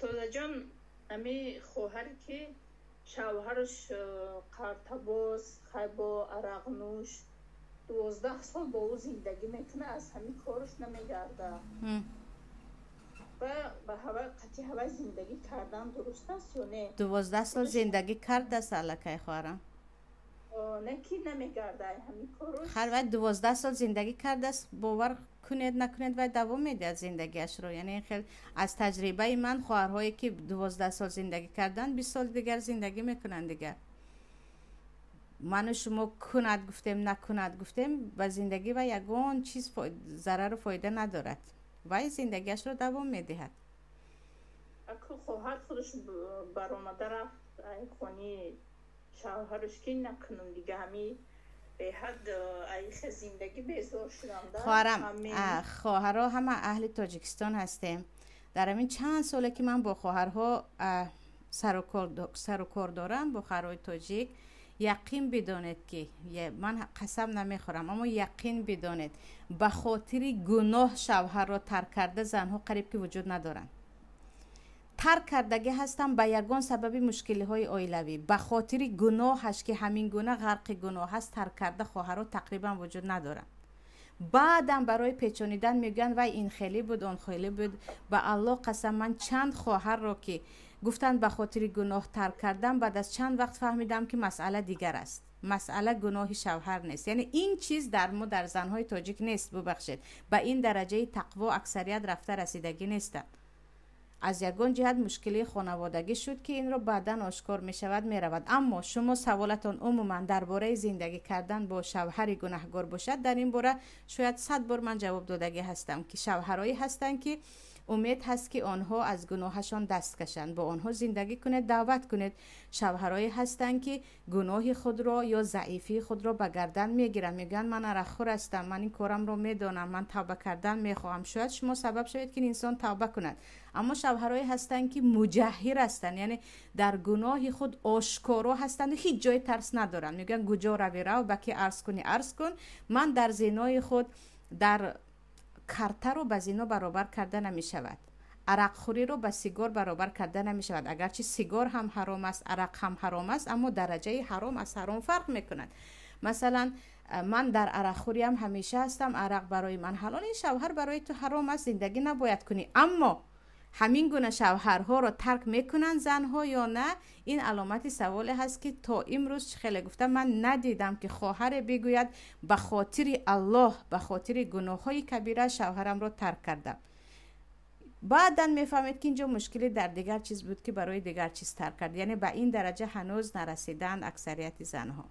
استاد جان، امی خواهری که شوهرش قرطباز، با عرق نوش 12 سال با او زندگی میکنه، از همین کارش نمیگرده و به قطعی هوا زندگی کردن درست است یا نه؟ 12 سال زندگی کرده سالکه خواهرم نه کی نمیگرده همین کارش. خیر و 12 سال زندگی کرده است، باور کنید نکنید و دوام میده زندگیش رو. یعنی خیلی از تجربه من خواهرهایی که 12 سال زندگی کردن 20 سال دیگر زندگی میکنن دیگر. من و شما کند گفتیم نکند گفتیم و زندگی و یگان چیز ضرر و فایده ندارد و زندگیش رو دوام میدهد. اکو خواهر خودش برآمده رفت این خونی شوهرش که نکنم دیگه، همی به حد ایخ زندگی بیزار شدم. خواهرها همه اهل تاجیکستان هستیم. در همین چند ساله که من با خواهرها سر و کار دارم، با خواهرهای تاجیک، یقین بدانید که من قسم نمیخورم اما یقین بدانید به خاطر گناه شوهر را ترک کرده زنها قریب که وجود ندارن. ترک کردگی هستن به یگان سبب مشکلی های عائلوی، به خاطر گناهش که همین گناه غرق گناه هست ترک کرده خواهرها تقریبا وجود ندارن. بعدم برای پیچانیدن میگن وای این خیلی بود اون خیلی بود. به الله قسم من چند خواهر رو که گفتن به خاطر گناه ترک کردم، بعد از چند وقت فهمیدم که مسئله دیگر است، مسئله گناه شوهر نیست. یعنی این چیز در ما در زنهای تاجیک نیست، ببخشید به این درجه تقوا اکثریت رفته رسیدگی نیستند. از یگان جهت مشکلی خانوادگی شد که این رو بعداً آشکار می شود می رود. اما شما سوالتون عموما درباره زندگی کردن با شوهر گناهگار باشد، در این باره شاید 100 بار من جواب دادگی هستم که شوهرایی هستند که امید هست که آنها از گناهشان دست کشند، با آنها زندگی کنید، دعوت کنید. شوهرایی هستند که گناه خود را یا ضعیفی خود را به گردن میگیرند، میگن من عرقخور هستم، من این کارم رو میدانم، من توبه کردن میخواهم. شاید شما سبب شوید که این انسان توبه کند. اما شوهرایی هستند که مجاهر هستند، یعنی در گناه خود آشکارا هستند، هیچ جای ترس ندارند. میگن کجا روی رو بکی عرض کنی عرض کن، من در زینای خود در کارته رو به زینا برابر کرده نمی شود، عرق خوری رو به سیگار برابر کرده نمی شود. اگرچه سیگار هم حرام است، عرق هم حرام است، اما درجه حرام از حرام فرق می کند. مثلا من در عرق خوری هم همیشه هستم، عرق برای من حلال، این شوهر برای تو حرام است، زندگی نباید کنی. اما همین گونه شوهرها رو ترک میکنن زنها یا نه؟ این علامت سوال هست که تا امروز خیلی گفتم من ندیدم که خواهر بگوید به خاطر الله، به خاطر گناه های کبیره شوهرم رو ترک کردم. بعداً میفهمید که اینجا مشکلی در دیگر چیز بود که برای دیگر چیز ترک کرد. یعنی به این درجه هنوز نرسیدن اکثریت زنها.